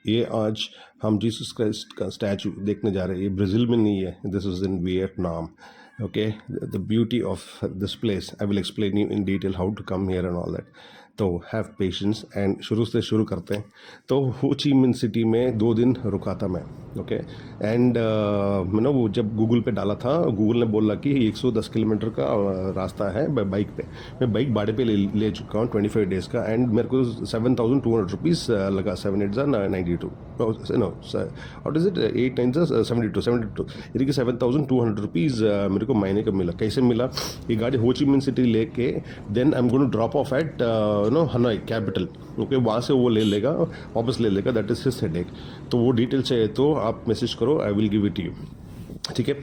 ये आज हम जीसस क्राइस्ट का स्टैचू देखने जा रहे हैं। ये ब्राज़ील में नहीं है, this is in Vietnam. Okay, the beauty of this place I will explain you in detail how to come here and all that. तो हैव पेशेंस एंड शुरू से शुरू करते हैं। तो हो ची मिन सिटी में 2 दिन रुका था मैं। ओके, एंड मैंने वो जब गूगल पे डाला था, गूगल ने बोला कि 110 किलोमीटर का रास्ता है बाइक पे। मैं बाइक भाड़े पे ले चुका हूँ 25 डेज़ का, एंड मेरे को 7,200 रुपीज़ लगा। 7 8 92 नो वॉट इज़ इट 8 9 72 यानी कि 7,200 रुपीज़ मेरे को महीने का मिला। कैसे मिला? ये गाड़ी हो ची मिन सिटी लेके then I am going to drop off at Hanoi capital. Okay, वहाँ से वो ले लेगा, वापस ले लेगा। That is his headache. तो वो डिटेल चाहिए तो आप मैसेज करो, I will give it you. ठीक है,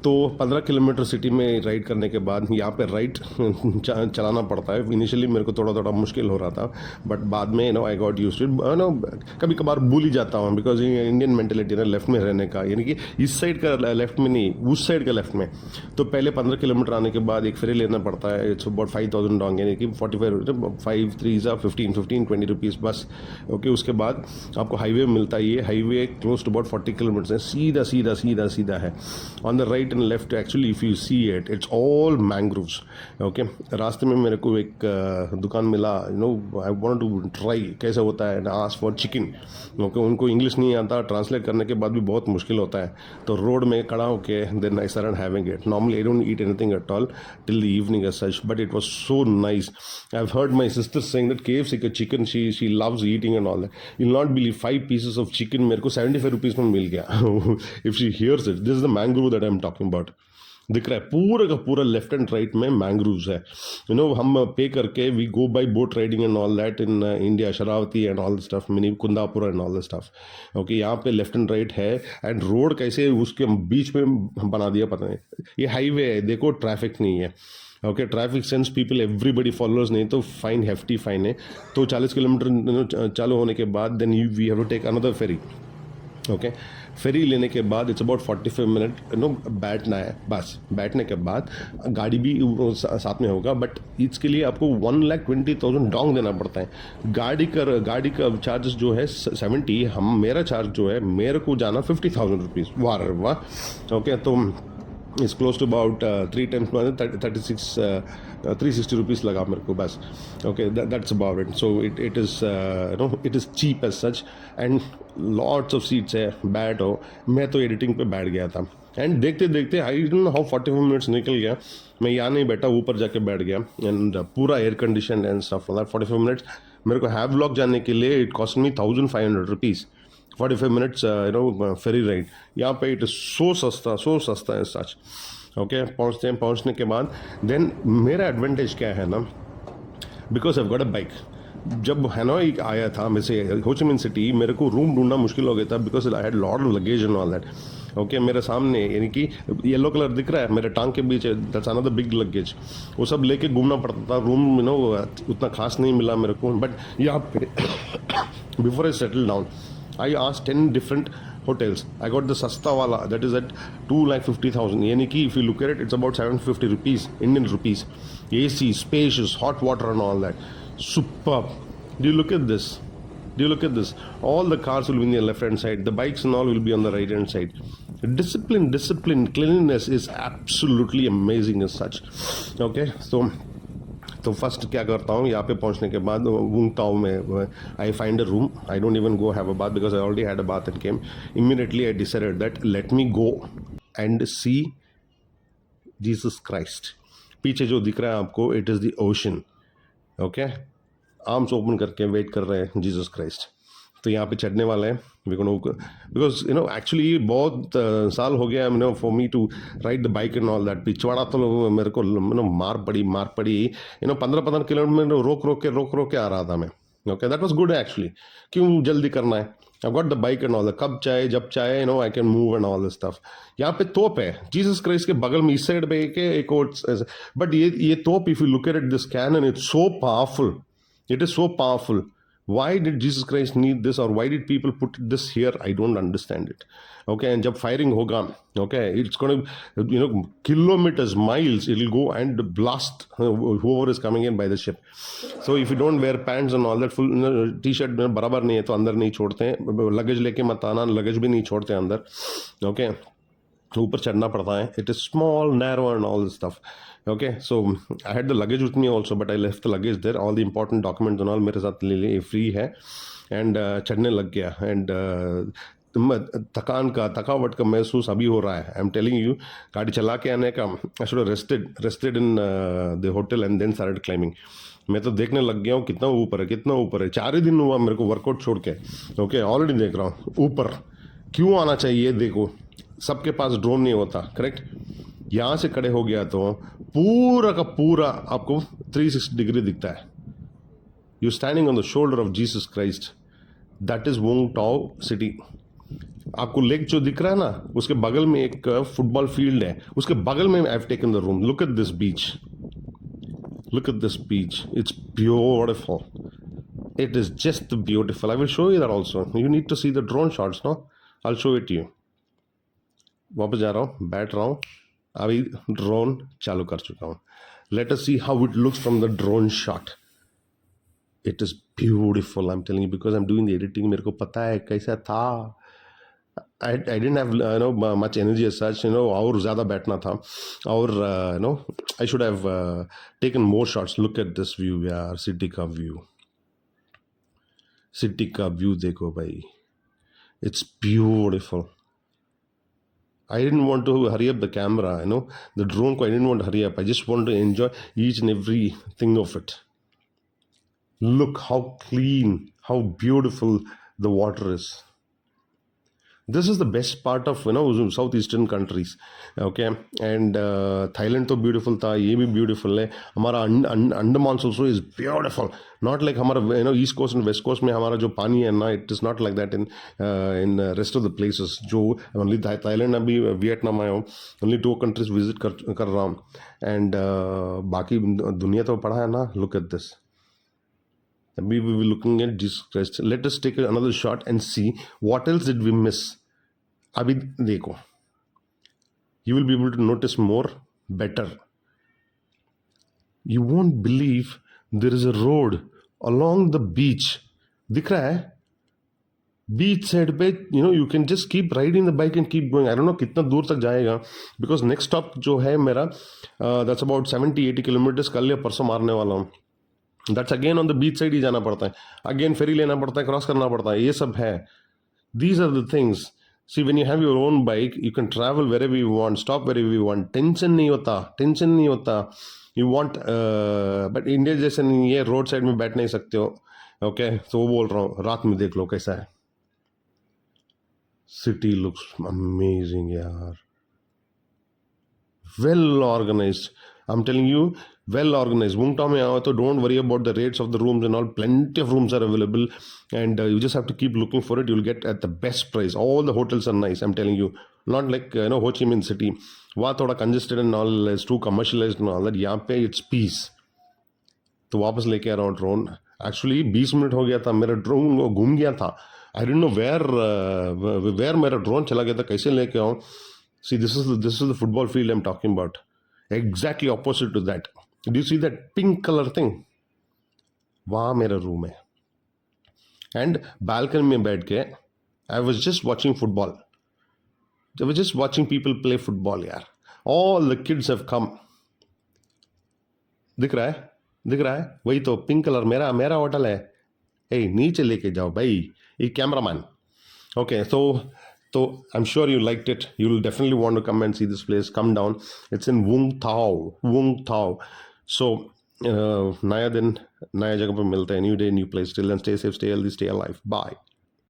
तो 15 किलोमीटर सिटी में राइड करने के बाद यहाँ पे राइट चलाना पड़ता है। इनिशियली मेरे को थोड़ा थोड़ा मुश्किल हो रहा था, बट बाद में I got used to it. कभी कभार भूल ही जाता हूँ, बिकॉज इंडियन मेंटेलिटी ना लेफ्ट में रहने का, यानी कि इस साइड का लेफ्ट में नहीं, उस साइड का लेफ्ट में। तो पहले 15 किलोमीटर आने के बाद एक फेरी लेना पड़ता है। इट्स अबाउट 5,000 डोंग, यानी कि 45 5 3 15 20 रुपीज़ बस। ओके, उसके बाद आपको हाईवे मिलता है। ये highway close to about 40 kilometre है, सीधा सीधा सीधा सीधा है। On the right and left actually if you see it, it's all mangroves. Okay, रास्ते में मेरे को एक दुकान मिला। आई वांट टू ट्राई कैसे होता है, आस्क फॉर चिकन। ओके, उनको इंग्लिश नहीं आता, ट्रांसलेट करने के बाद भी बहुत मुश्किल होता है। तो रोड में खड़ा होके then I started having it. Normally I don't eat anything at all till the evening as such, but it was so nice. I have heard my sister saying that KFC का chicken she loves eating and all that. You will not believe 5 pieces of chicken मेरे को 75 rupees में मिल गया। If she hears it, this is the mangrove that I am talking about. दिख रहा है पूरा का पूरा लेफ्ट एंड राइट में मैंग्रोव्स है। हम पे करके we go by boat riding and all that in India, Sharavati and all stuff, mini Kundapura and all the stuff. Okay, यहाँ पे लेफ्ट एंड राइट है, एंड रोड कैसे उसके बीच में बना दिया पता नहीं। ये हाईवे है, देखो ट्रैफिक नहीं है। Okay, traffic sense people everybody followers, नहीं तो फाइन, हेफ्टी फाइन है। तो 40 किलोमीटर चालू होने के बाद then we have to take another ferry. Okay, ferry लेने के बाद इट्स अबाउट 45 मिनट बैठना है। बस बैठने के बाद गाड़ी भी साथ में होगा, बट इसके लिए आपको 1,20,000 डोंग देना पड़ता है। गाड़ी का चार्जेस जो है 70, मेरा चार्ज जो है, मेरे को जाना 50,000 रुपीज़। वाह वाह। ओके, तो is close to about 3 times 36 360 rupees लगा मेरे को बस। Okay, that's about it. So it is cheap as such, and lots of seats है। बैठ हो, मैं तो एडिटिंग पे बैठ गया था, एंड देखते देखते I don't know how 45 minutes निकल गया। मैं यहाँ नहीं बैठा, ऊपर जाके बैठ गया, एंड पूरा air condition and stuff. 45 minutes मेरे को हैवलॉक जाने के लिए it cost me 1,500 rupees. 45 minutes ferry ride. यहाँ पे इट इज़ सो सस्ता है सच। ओके, पहुँचने के बाद देन मेरा एडवांटेज क्या है ना, because I got a bike. जब हैनोई आया था मैं से हो ची मिन सिटी, मेरे को रूम ढूंढना मुश्किल हो गया था, because I had lot of luggage and all that. Okay, मेरे सामने यानी कि येलो कलर दिख रहा है मेरे टांग के बीच, दैट्स अनदर बिग लगेज। वो सब लेके घूमना पड़ता था। रूम उतना खास नहीं मिला मेरे को, बट यहाँ पे before I settle down I asked 10 different hotels. I got the Sasta wala, that is at 2,50,000. Yani ki if you look at it, it's about 750 rupees, Indian rupees. AC, spacious, hot water and all that. Superb. Do you look at this? All the cars will be on the left hand side. The bikes and all will be on the right hand side. Discipline, cleanliness is absolutely amazing as such. Okay, तो first क्या करता हूँ, यहाँ पे पहुँचने के बाद घूमता हूँ मैं। I find a room, I don't even go have a bath because I already had a bath and came. Immediately I decided that let me go and C Jesus Christ. पीछे जो दिख रहा है आपको, it is the ocean. Okay, arms open करके wait कर रहे हैं जीसस क्राइस्ट। तो यहाँ पे चढ़ने वाला है, बिकॉज एक्चुअली बहुत साल हो गया for me to ride the bike and all that. पिछवाड़ा तो मेरे को मार पड़ी 15 किलोमीटर रोक के आ रहा था मैं। Okay, that was good actually. क्यों जल्दी करना है? I got the bike and all that, कब चाहे जब चाहे I can move and all this stuff. यहाँ पे तोप है जीसस क्राइस्ट के बगल में, इस साइड पे एक और, बट ये तोप, if you look at this cannon, it's so powerful, it is so powerful. Why did Jesus Christ need this, or why did people put this here? I don't understand it. Okay, and जब firing होगा, okay, it's going to, kilometers, miles, it'll go and blast whoever is coming in by the ship. So if you don't wear pants and all that, full t-shirt में बराबर नहीं है तो अंदर नहीं छोड़ते हैं, लगेज लेके मत आना, लगेज भी नहीं छोड़ते अंदर, okay. ऊपर चढ़ना पड़ता है. It is small, narrow and all this stuff. Okay, so I had the luggage with me also, but I left the luggage there. All the important documents and all मेरे साथ ले लिए, free है. And चढ़ने लग गया. And थकावट का महसूस अभी हो रहा है. I'm telling you, गाड़ी चला के आने का, I should have rested in the hotel and then started climbing. मैं तो देखने लग गया हूँ कितना ऊपर है. 4 ही दिन हुआ मेरे को वर्कआउट छोड़ के. ओके, ऑलरेडी देख रहा हूँ ऊपर. क्यों आना चाहिए? देखो, सबके पास ड्रोन नहीं होता, करेक्ट. यहाँ से खड़े हो गया तो पूरा का पूरा आपको 360 डिग्री दिखता है. You standing on the shoulder of Jesus Christ. That is Wong tau city. आपको लेक जो दिख रहा है ना, उसके बगल में एक फुटबॉल फील्ड है, उसके बगल में I have taken the room. Look at this beach. It's beautiful. It is just beautiful. I will show you that also. You need to see the drone shots. No, I will show it you. वापस जा रहा हूँ, बैठ रहा हूँ, अभी drone चालू कर चुका हूँ. Let us see how it looks from the drone shot. It is beautiful. I am telling you because I am doing the editing. मेरे को पता है कैसा था. I didn't have much energy as such, और ज़्यादा बैठना था, और I should have taken more shots. Look at this view यार, सिटी का व्यू देखो भाई. It's beautiful. I didn't want to hurry up the camera, the drone. I didn't want to hurry up. I just want to enjoy each and every thing of it. Look how clean, how beautiful the water is. This is the best part of southeastern countries. Okay, and Thailand तो beautiful था, ये भी beautiful है. हमारा Andaman also is beautiful. Not like हमारा east coast and west coast में हमारा जो पानी है ना, it is not like that in rest of the places. जो only Thailand, अभी वियतनाम आया हूँ, only 2 countries visit कर रहा हूँ, and बाकी दुनिया तो पड़ा है ना. Look at this. We will be looking at Jesus Christ. Let us take another shot and see what else did we miss. Abhi dekho. You will be able to notice more better. You won't believe there is a road along the beach. Dikh raha hai? Beach side पे you can just keep riding the bike and keep going. I don't know कितना दूर तक जाएगा, because next stop जो है मेरा, that's about 70-80 kilometers. कल या परसों मारने वाला हूँ. That's again on the beach side ही जाना पड़ता है, again ferry लेना पड़ता है, क्रॉस करना पड़ता है, ये सब है. These are the things. See, when you have your own bike, you can travel wherever you want, stop wherever you want. Tension नहीं होता. You want, but इंडिया जैसे नहीं है, रोड साइड में बैठ नहीं सकते हो. ओके, तो वो बोल रहा हूँ, रात में देख लो कैसा है. सिटी लुक्स अमेजिंग यार. Well organized. I'm telling you, well organized. Vung Tau में आओ तो don't worry about the rates of the rooms and all. Plenty of rooms are available, and you just have to keep looking for it. You'll get at the best price. All the hotels are nice. I'm telling you, not like Ho Chi Minh City. वहाँ थोड़ा congested and all, is too commercialized and all that. यहाँ पे it's peace. तो वापस लेके आ रहा हूँ drone. Actually 20 minute हो गया था, मेरा ड्रोन घूम गया था. आई डोंट नो वेयर मेरा ड्रोन चला गया था, कैसे लेके आऊँ. See, this is the football field I'm talking about. Exactly opposite to that. Do you see that pink color thing? वहाँ मेरा रूम है. And balcony में बैठ के I was just watching football. I was just watching people play football यार. All the kids have come. दिख रहा है वही तो पिंक कलर मेरा होटल है. Hey, नीचे लेके जाओ भाई, ये cameraman. Okay, so I'm sure you liked it. You will definitely want to come and see this place. Come down. It's in Vung Tau. So नया दिन नया जगह पर मिलता है. New day, new place. Till then, stay safe, stay healthy, stay alive. Bye.